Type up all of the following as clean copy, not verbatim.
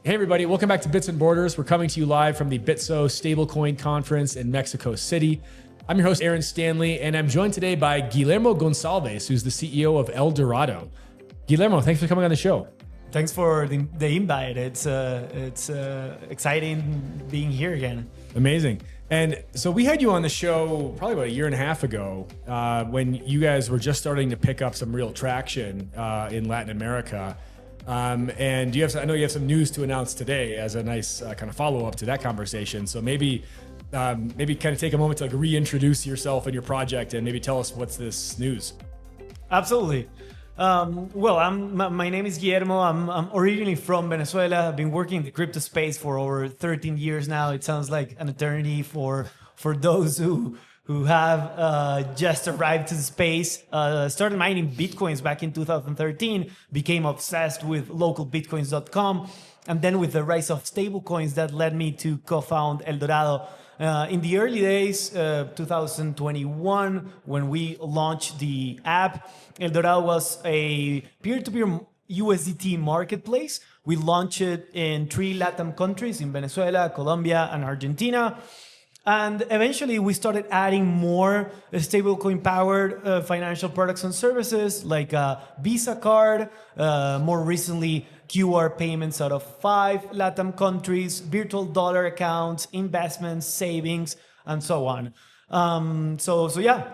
Hey everybody, welcome back to Bits and Borders. We're coming to you live from the Bitso Stablecoin Conference in Mexico City. I'm your host, Aaron Stanley, and I'm joined today by Guillermo Goncalvez, who's the CEO of El Dorado. Guillermo, thanks for coming on the show. Thanks for the invite. It's exciting being here again. Amazing. And so we had you on the show probably about a year and a half ago when you guys were just starting to pick up some real traction in Latin America. And I know you have some news to announce today as a nice kind of follow-up to that conversation. So maybe kind of take a moment to reintroduce yourself and your project and maybe tell us what's this news. Absolutely. My name is Guillermo. I'm originally from Venezuela. I've been working in the crypto space for over 13 years now. It sounds like an eternity for those who have just arrived to the space. Started mining Bitcoins back in 2013, became obsessed with localbitcoins.com. And then with the rise of stablecoins, that led me to co-found El Dorado. In the early days, 2021, when we launched the app, El Dorado was a peer-to-peer USDT marketplace. We launched it in 3 Latin countries, in Venezuela, Colombia, and Argentina. And eventually we started adding more stablecoin-powered financial products and services like a Visa card, more recently QR payments out of 5 Latin countries, virtual dollar accounts, investments, savings, and so on.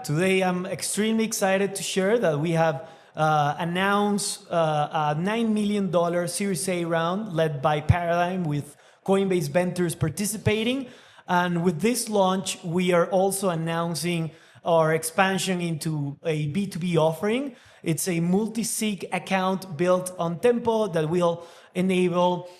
Today I'm extremely excited to share that we have announced a $9 million Series A round led by Paradigm with Coinbase Ventures participating. And with this launch, we are also announcing our expansion into a B2B offering. It's a multi-sig account built on Tempo that will enable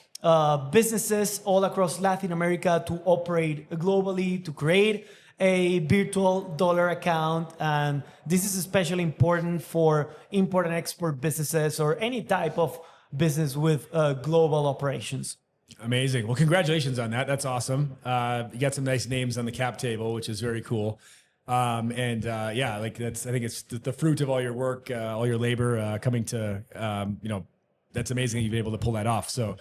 businesses all across Latin America to operate globally, to create a virtual dollar account. And this is especially important for import and export businesses or any type of business with global operations. Amazing. Well, congratulations on that. That's awesome. You got some nice names on the cap table, which is very cool. I think it's the fruit of all your work, all your labor coming to, that's amazing that you've been able to pull that off. So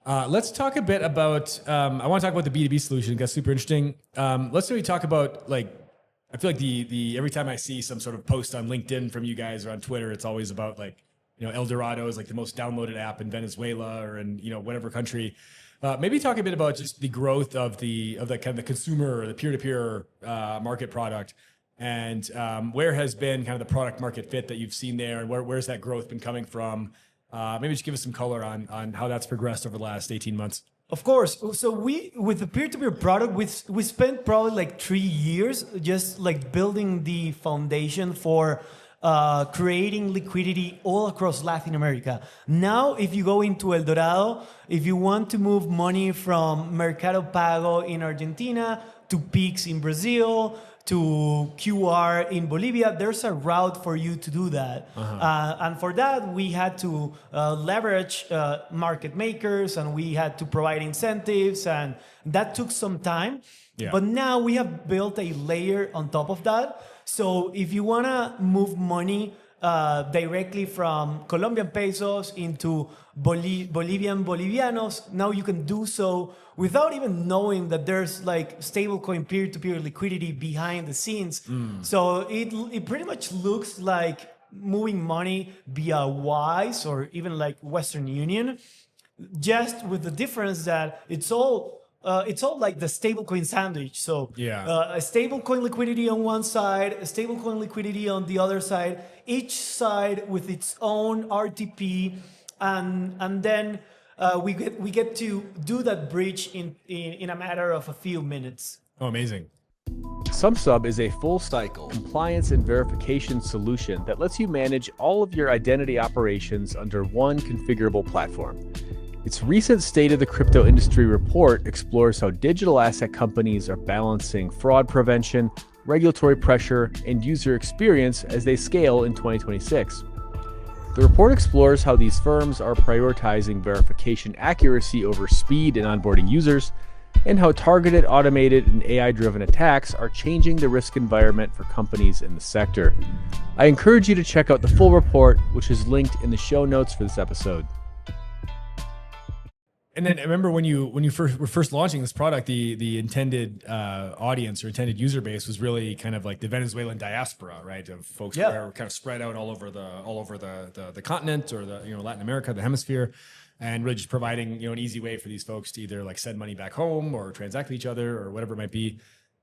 let's talk a bit about, I want to talk about the B2B solution. That's super interesting. Let's maybe talk about I feel like the every time I see some sort of post on LinkedIn from you guys or on Twitter, it's always about El Dorado is the most downloaded app in Venezuela or in whatever country. Maybe talk a bit about just the growth of the kind of the consumer or the peer-to-peer market product, and where has been kind of the product market fit that you've seen there, and where's that growth been coming from? Maybe just give us some color on how that's progressed over the last 18 months. Of course. So with the peer-to-peer product, we spent probably 3 years just building the foundation for creating liquidity all across Latin America. Now, if you go into El Dorado, if you want to move money from Mercado Pago in Argentina to Pix in Brazil to QR in Bolivia, there's a route for you to do that. And for that, we had to leverage market makers, and we had to provide incentives, and that took some time. Yeah. But now we have built a layer on top of that. So if you want to move money directly from Colombian pesos into Bolivian bolivianos, now you can do so without even knowing that there's stablecoin peer-to-peer liquidity behind the scenes. So it pretty much looks like moving money via Wise or even Western Union, just with the difference that it's all like the stablecoin sandwich. So a stablecoin liquidity on one side, a stablecoin liquidity on the other side, each side with its own RTP, and then we get to do that bridge in a matter of a few minutes. Oh, amazing. SumSub is a full-cycle compliance and verification solution that lets you manage all of your identity operations under one configurable platform. Its recent State of the Crypto Industry report explores how digital asset companies are balancing fraud prevention, regulatory pressure, and user experience as they scale in 2026. The report explores how these firms are prioritizing verification accuracy over speed in onboarding users, and how targeted, automated, and AI-driven attacks are changing the risk environment for companies in the sector. I encourage you to check out the full report, which is linked in the show notes for this episode. And then I remember when you were first launching this product, the intended audience or intended user base was really kind of like the Venezuelan diaspora, right? Of folks who are kind of spread out all over the continent or the Latin America, the hemisphere, and really just providing an easy way for these folks to either like send money back home or transact with each other or whatever it might be.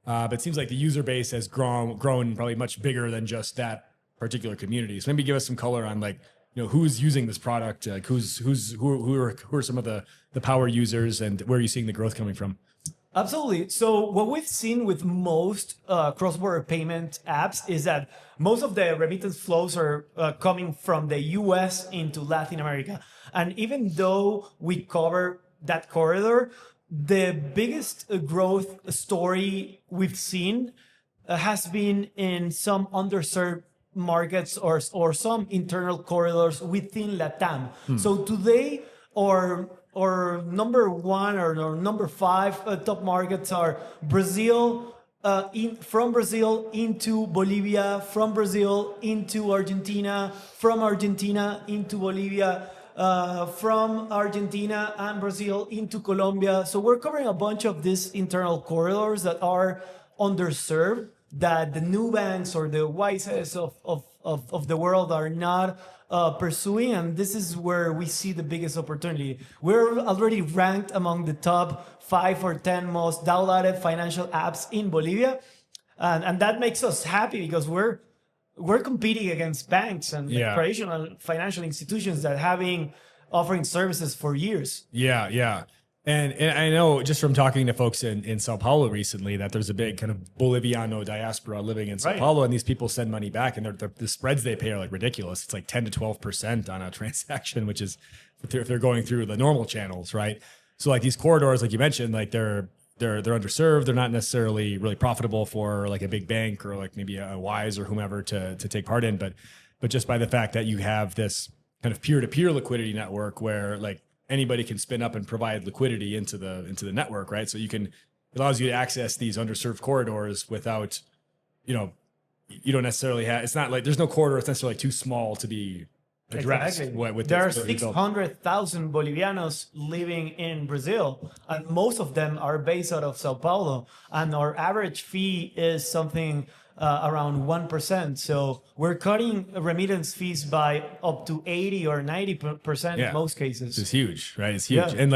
But it seems like the user base has grown probably much bigger than just that particular community. So maybe give us some color on like who's using this product, like who are some of the power users, and where are you seeing the growth coming from? Absolutely. So what we've seen with most cross-border payment apps is that most of the remittance flows are coming from the US into Latin America. And even though we cover that corridor, the biggest growth story we've seen has been in some underserved markets or some internal corridors within LATAM. So today, or number one or number five top markets are Brazil, from Brazil into Bolivia, from Brazil into Argentina, from Argentina into Bolivia, from Argentina and Brazil into Colombia. So we're covering a bunch of these internal corridors that are underserved, that the new banks or the wisest of the world are not pursuing, and this is where we see the biggest opportunity. We're already ranked among the top 5 or 10 most downloaded financial apps in Bolivia, and that makes us happy because we're competing against banks and traditional financial institutions that have been offering services for years. Yeah. And I know just from talking to folks in Sao Paulo recently that there's a big kind of Boliviano diaspora living in Sao Paulo, and these people send money back, and the spreads they pay are like ridiculous. It's like 10 to 12% on a transaction, which is if they're going through the normal channels, right? So like these corridors, like you mentioned, like they're underserved. They're not necessarily really profitable for like a big bank or like maybe a Wise or whomever to take part in, but just by the fact that you have this kind of peer-to-peer liquidity network where like anybody can spin up and provide liquidity into the network, right? So it allows you to access these underserved corridors without, you don't necessarily have. It's not like there's no corridor that's necessarily too small to be addressed. Exactly. There are 600,000 Bolivianos living in Brazil, and most of them are based out of Sao Paulo. And our average fee is something around 1%. So we're cutting remittance fees by up to 80 or 90% in most cases. It's huge, right? It's huge. And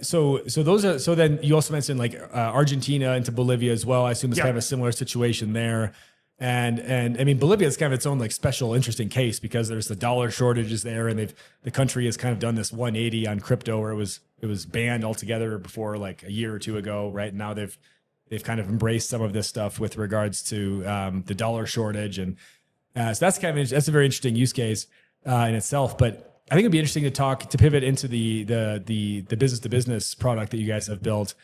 so then you also mentioned like Argentina into Bolivia as well. I assume it's kind of a similar situation there. And I mean, Bolivia is kind of its own like special, interesting case because there's the dollar shortages there, and the country has kind of done this 180 on crypto, where it was banned altogether before like a year or two ago, right? Now they've kind of embraced some of this stuff with regards to the dollar shortage, and so that's a very interesting use case in itself. But I think it'd be interesting to pivot into the business to business product that you guys have built,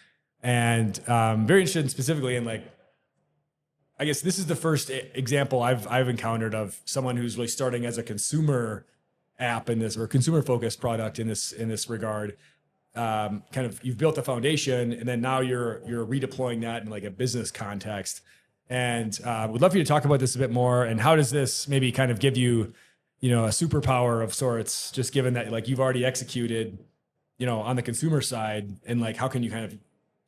and very interested specifically in like. I guess this is the first example I've encountered of someone who's really starting as a consumer app in this or consumer focused product in this regard. Kind of you've built a foundation, and then now you're redeploying that in like a business context. And would love for you to talk about this a bit more. And how does this maybe kind of give you, a superpower of sorts, just given that like you've already executed, on the consumer side, and like how can you kind of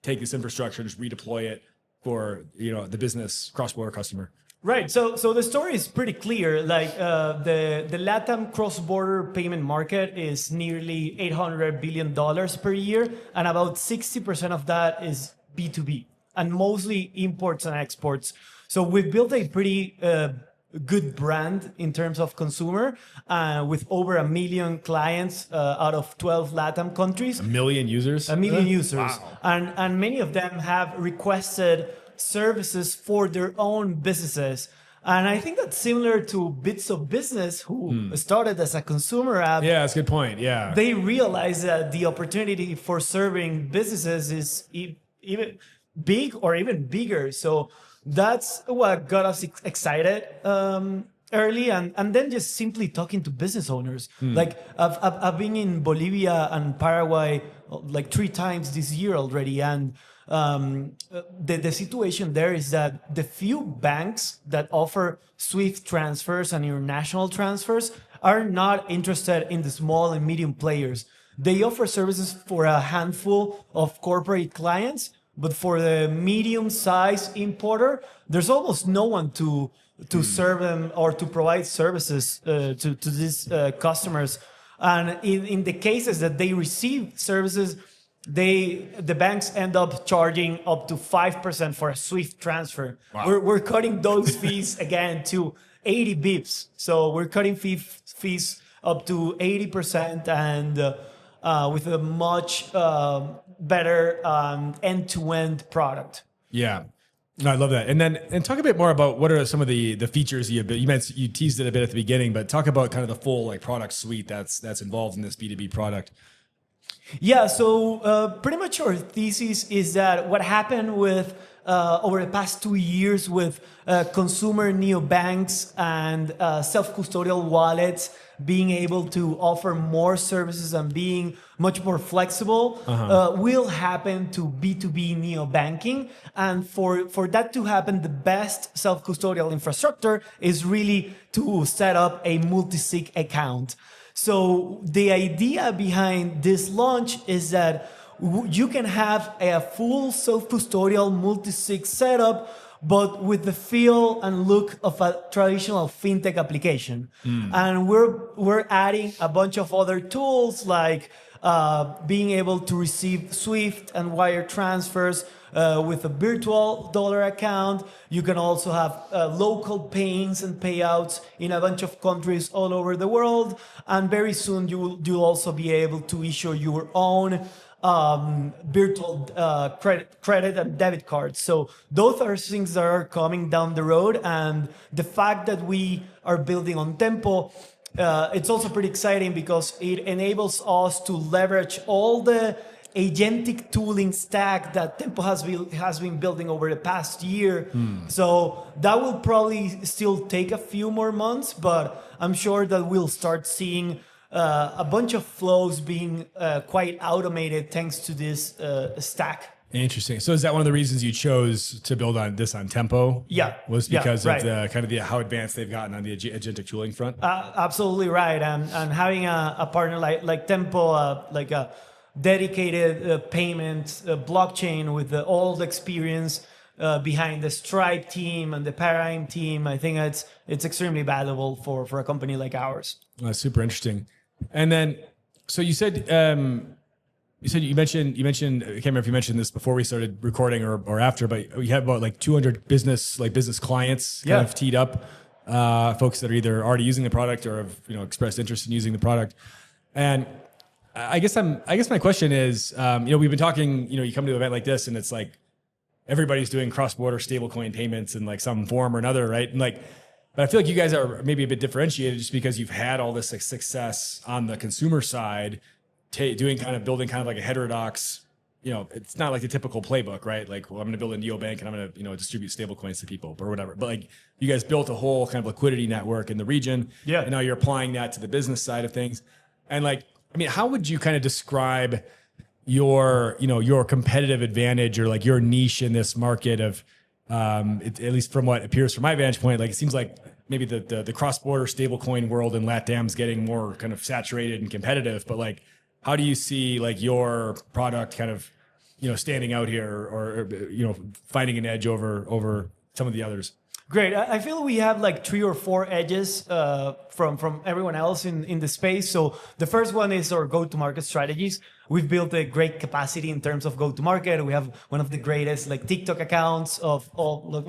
take this infrastructure and just redeploy it for the business cross-border customer? Right. So the story is pretty clear. Like the LATAM cross-border payment market is nearly $800 billion per year, and about 60% of that is B2B, and mostly imports and exports. So we've built a pretty good brand in terms of consumer, with over 1 million clients out of 12 LATAM countries. 1 million users? 1 million users. Wow. And many of them have requested services for their own businesses. And I think that's similar to Bitso Business, who started as a consumer app. Yeah, that's a good point. Yeah. They realized that the opportunity for serving businesses is even big or even bigger. So that's what got us excited early, and then just simply talking to business owners. Like I've been in Bolivia and Paraguay like 3 times this year already, and the situation there is that the few banks that offer SWIFT transfers and international transfers are not interested in the small and medium players. they offer services for a handful of corporate clients, but for the medium-sized importer, there's almost no one to serve them or to provide services to these customers. And in the cases that they receive services, the banks end up charging up to 5% for a SWIFT transfer. Wow. We're cutting those fees again to 80 bips. So we're cutting fees up to 80% and with a much better end-to-end product. Yeah. No, I love that. And talk a bit more about what are some of the features you teased it a bit at the beginning, but talk about kind of the full like product suite that's involved in this B2B product. Yeah, so pretty much our thesis is that what happened with over the past 2 years with consumer neobanks and self-custodial wallets being able to offer more services and being much more flexible will happen to B2B neobanking. And for that to happen, the best self-custodial infrastructure is really to set up a multi-sig account. So the idea behind this launch is that you can have a full self-custodial multi-sig setup, but with the feel and look of a traditional fintech application. And we're adding a bunch of other tools like being able to receive SWIFT and wire transfers with a virtual dollar account. You can also have local payments and payouts in a bunch of countries all over the world. And very soon you'll also be able to issue your own virtual credit and debit cards. So those are things that are coming down the road. And the fact that we are building on Tempo, it's also pretty exciting because it enables us to leverage all the agentic tooling stack that Tempo has been building over the past year. So that will probably still take a few more months, but I'm sure that we'll start seeing a bunch of flows being quite automated thanks to this stack. Interesting. So is that one of the reasons you chose to build on Tempo? Yeah. Was because right. of the kind of how advanced they've gotten on the agentic tooling front? Absolutely right. And having a partner like Tempo, like a dedicated payment blockchain with all the experience behind the Stripe team and the Paradigm team, I think it's extremely valuable for a company like ours. That's super interesting. And then, so you mentioned, I can't remember if you mentioned this before we started recording or after, but we have about like 200 business clients kind of teed up, folks that are either already using the product or have, expressed interest in using the product. And I guess my question is, we've been talking, you come to an event like this and it's like everybody's doing cross-border stablecoin payments in like some form or another, right? And but I feel like you guys are maybe a bit differentiated just because you've had all this success on the consumer side, building kind of like a heterodox, it's not like the typical playbook, right? Like, well, I'm going to build a neobank and I'm going to, distribute stablecoins to people or whatever. But like you guys built a whole kind of liquidity network in the region. Yeah. And now you're applying that to the business side of things. And how would you kind of describe your competitive advantage or like your niche in this market of, at least from what appears from my vantage point, like it seems like maybe the cross-border stablecoin world in LATAM's getting more kind of saturated and competitive, but like, how do you see like your product kind of, standing out here or finding an edge over some of the others? Great. I feel we have like 3 or 4 edges from everyone else in the space. So the first one is our go-to-market strategies. We've built a great capacity in terms of go-to-market. We have one of the greatest like TikTok accounts of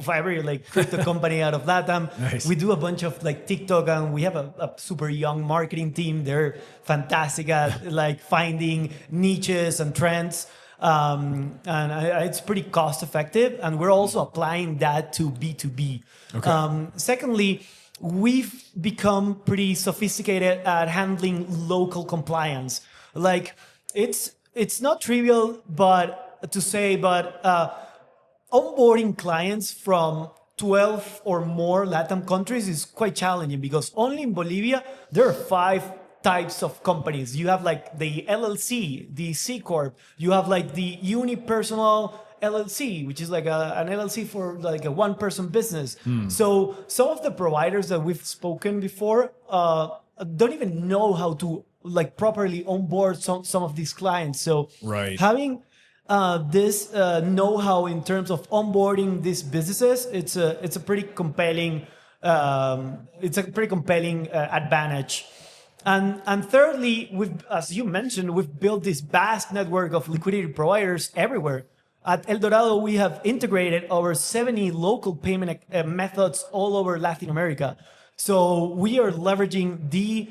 every like crypto company out of LATAM. Nice. We do a bunch of like TikTok and we have a super young marketing team. They're fantastic at like finding niches and trends. And it's pretty cost effective. And we're also applying that to B2B. Okay. Secondly, we've become pretty sophisticated at handling local compliance. Like it's not trivial, but onboarding clients from 12 or more LATAM countries is quite challenging because only in Bolivia, there are 5 types of companies. You have like the LLC, the C Corp. You have like the unipersonal LLC, which is like an LLC for like a one-person business. So some of the providers that we've spoken before don't even know how to like properly onboard some of these clients. So Right. having this know-how in terms of onboarding these businesses, it's a pretty compelling advantage. And thirdly, as you mentioned, we've built this vast network of liquidity providers everywhere. At El Dorado, we have integrated over 70 local payment methods all over Latin America. So we are leveraging the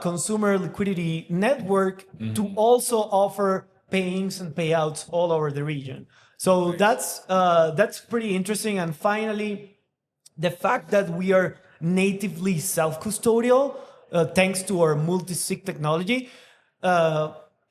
consumer liquidity network to also offer payings and payouts all over the region. So that's pretty interesting. And finally, the fact that we are natively self-custodial, thanks to our multi-sig technology,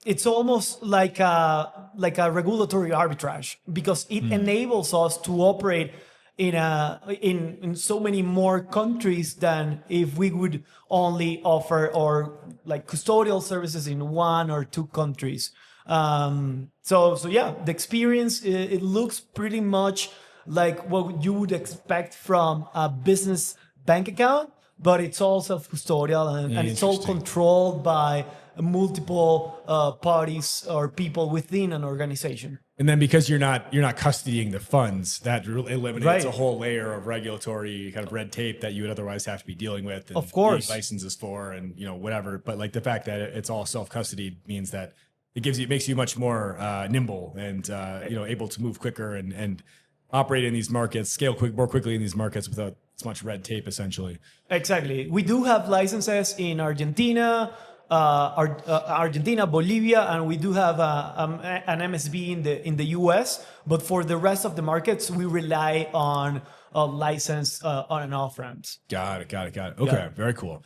it's almost like a regulatory arbitrage, because it enables us to operate in so many more countries than if we would only offer or like custodial services in one or two countries. So yeah, the experience, it looks pretty much like what you would expect from a business bank account, but it's all self-custodial and it's all controlled by multiple parties or people within an organization. And then because you're not custodying the funds, that eliminates Right. a whole layer of regulatory kind of red tape that you would otherwise have to be dealing with. And Of course. need licenses for, and whatever. But like the fact that it's all self-custody means that it makes you much more nimble and able to move quicker and operate in these markets, scale more quickly in these markets without as much red tape, essentially. Exactly. We do have licenses in Argentina, Bolivia, and we do have an MSB in the US. But for the rest of the markets, we rely on a license on and off ramps. Got it. Okay, Yeah. very cool.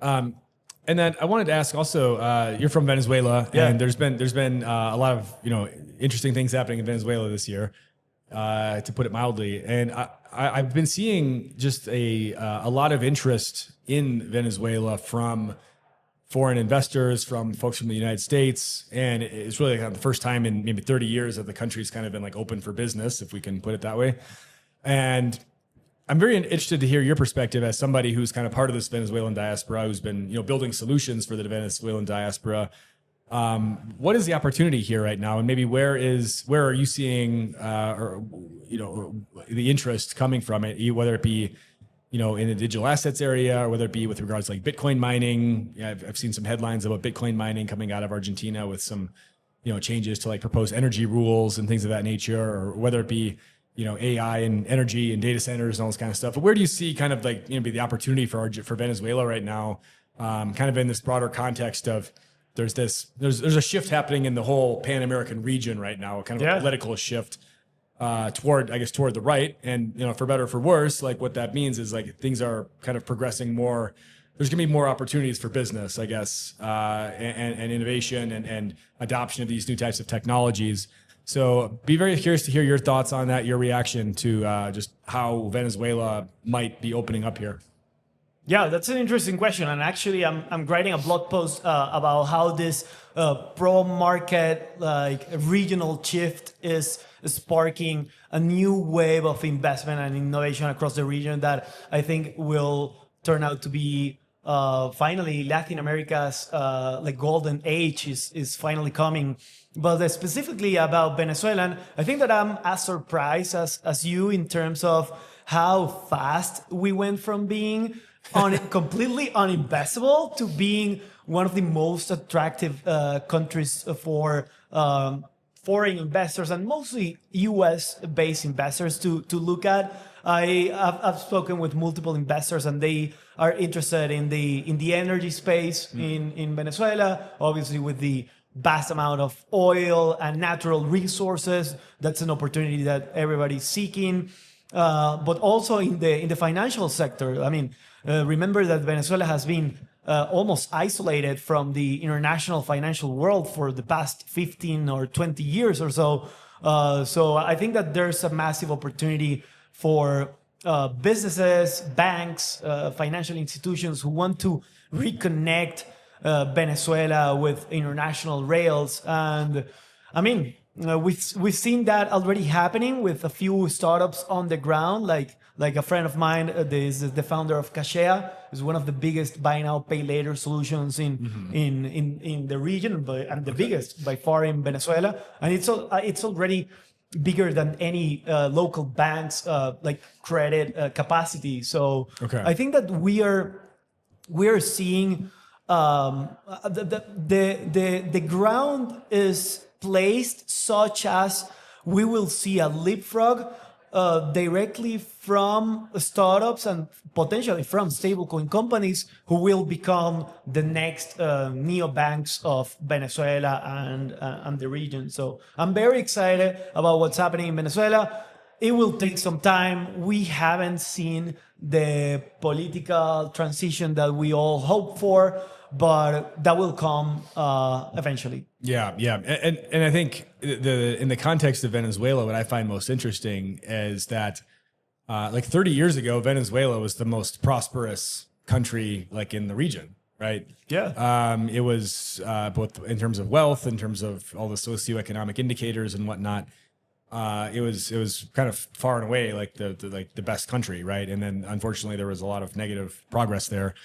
And then I wanted to ask also, you're from Venezuela, Yeah. and there's been a lot of interesting things happening in Venezuela this year, to put it mildly. And I've been seeing just a lot of interest in Venezuela from foreign investors, from folks from the United States, and it's really kind of the first time in maybe 30 years that the country's kind of been like open for business, if we can put it that way. And I'm very interested to hear your perspective as somebody who's kind of part of this Venezuelan diaspora, who's been building solutions for the Venezuelan diaspora. What is the opportunity here right now, and maybe where are you seeing the interest coming from it, whether it be in the digital assets area, or whether it be with regards to like Bitcoin mining? I've seen some headlines about Bitcoin mining coming out of Argentina with some changes to like proposed energy rules and things of that nature, or whether it be AI and energy and data centers and all this kind of stuff. But where do you see kind of like the opportunity for Venezuela right now, kind of in this broader context of there's a shift happening in the whole Pan-American region right now, kind of a political shift toward the right, and for better or for worse, like what that means is like things are kind of progressing more. There's going to be more opportunities for business, I guess, and innovation and adoption of these new types of technologies. So be very curious to hear your thoughts on that, your reaction to just how Venezuela might be opening up here. Yeah, that's an interesting question. And actually, I'm writing a blog post about how this pro-market, like regional shift is sparking a new wave of investment and innovation across the region that I think will turn out to be finally Latin America's like golden age is finally coming. But specifically about Venezuelan, I think that I'm as surprised as you in terms of how fast we went from being completely uninvestable to being one of the most attractive countries for foreign investors, and mostly US-based investors to look at. I've spoken with multiple investors, and they are interested in the energy space in Venezuela, obviously with the vast amount of oil and natural resources. That's an opportunity that everybody's seeking. But also in the financial sector. I mean, remember that Venezuela has been almost isolated from the international financial world for the past 15 or 20 years or so. So I think that there's a massive opportunity for businesses, banks, financial institutions who want to reconnect Venezuela with international rails. And I mean, we've seen that already happening with a few startups on the ground, like Like a friend of mine, is the founder of Cachea, is one of the biggest buy now pay later solutions in the region, and the biggest by far in Venezuela, and it's already bigger than any local banks like credit capacity. So I think that we are seeing the ground is placed such as we will see a leapfrog directly from startups and potentially from stablecoin companies who will become the next neobanks of Venezuela and the region. So I'm very excited about what's happening in Venezuela. It will take some time. We haven't seen the political transition that we all hope for, but that will come eventually. Yeah. And I think in the context of Venezuela, what I find most interesting is that like 30 years ago, Venezuela was the most prosperous country like in the region, right? Yeah. It was both in terms of wealth, in terms of all the socioeconomic indicators and whatnot. It was kind of far and away like the best country, right? And then unfortunately there was a lot of negative progress there.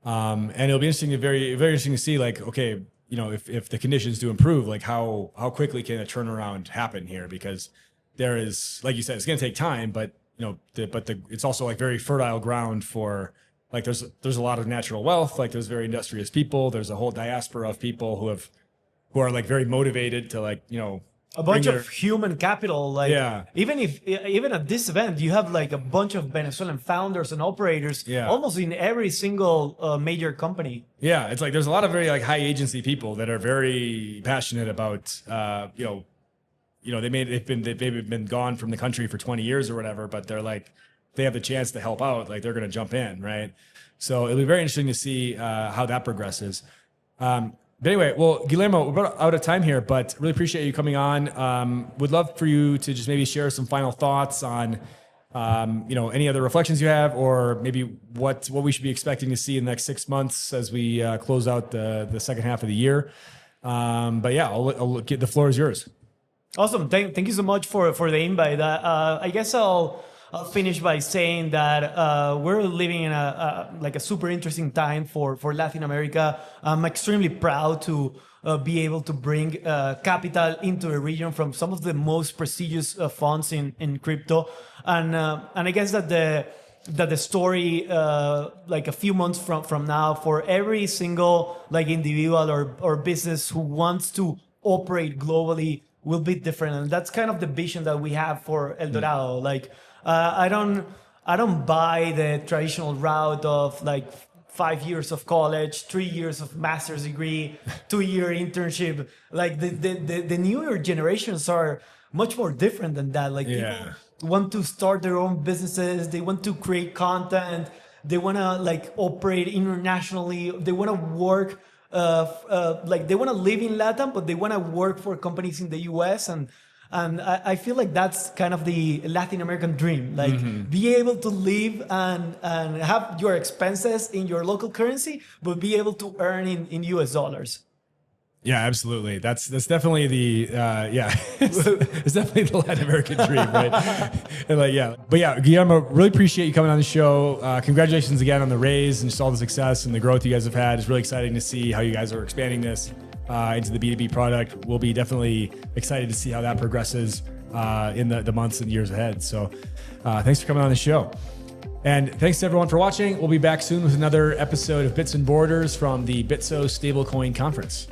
And it'll be interesting very interesting to see like, okay, you know, if the conditions do improve, like how quickly can a turnaround happen here? Because there is, like you said, it's going to take time, but you know, it's also like very fertile ground for like, there's a lot of natural wealth. Like there's very industrious people. There's a whole diaspora of people who are like very motivated to like, you know, a bunch of human capital. Like Yeah. even at this event, you have like a bunch of Venezuelan founders and operators almost in every single major company. Yeah, it's like there's a lot of very like high agency people that are very passionate about they've been gone from the country for 20 years or whatever, but they're like they have the chance to help out, like they're going to jump in, right? So it'll be very interesting to see how that progresses. But anyway, well, Guillermo, we're about out of time here, but really appreciate you coming on. Would love for you to just maybe share some final thoughts on, any other reflections you have, or maybe what we should be expecting to see in the next 6 months as we close out the second half of the year. But yeah, I'll get the floor is yours. Awesome. Thank you so much for the invite. I guess I'll finish by saying that we're living in a super interesting time for Latin America. I'm extremely proud to be able to bring capital into the region from some of the most prestigious funds in crypto, and I guess that the story like a few months from now, for every single like individual or business who wants to operate globally will be different, and that's kind of the vision that we have for El Dorado. Like I don't buy the traditional route of like 5 years of college, 3 years of master's degree, 2-year internship. Like the newer generations are much more different than that. Like people want to start their own businesses. They want to create content. They want to like operate internationally. They want to work like they want to live in Latin, but they want to work for companies in the US. And I feel like that's kind of the Latin American dream. Like be able to live and have your expenses in your local currency, but be able to earn in US dollars. Yeah, absolutely. That's definitely the it's definitely the Latin American dream, right? And like, yeah, but yeah, Guillermo, really appreciate you coming on the show. Congratulations again on the raise and just all the success and the growth you guys have had. It's really exciting to see how you guys are expanding this into the B2B product. We'll be definitely excited to see how that progresses in the months and years ahead. So thanks for coming on the show. And thanks to everyone for watching. We'll be back soon with another episode of Bits and Borders from the Bitso Stablecoin Conference.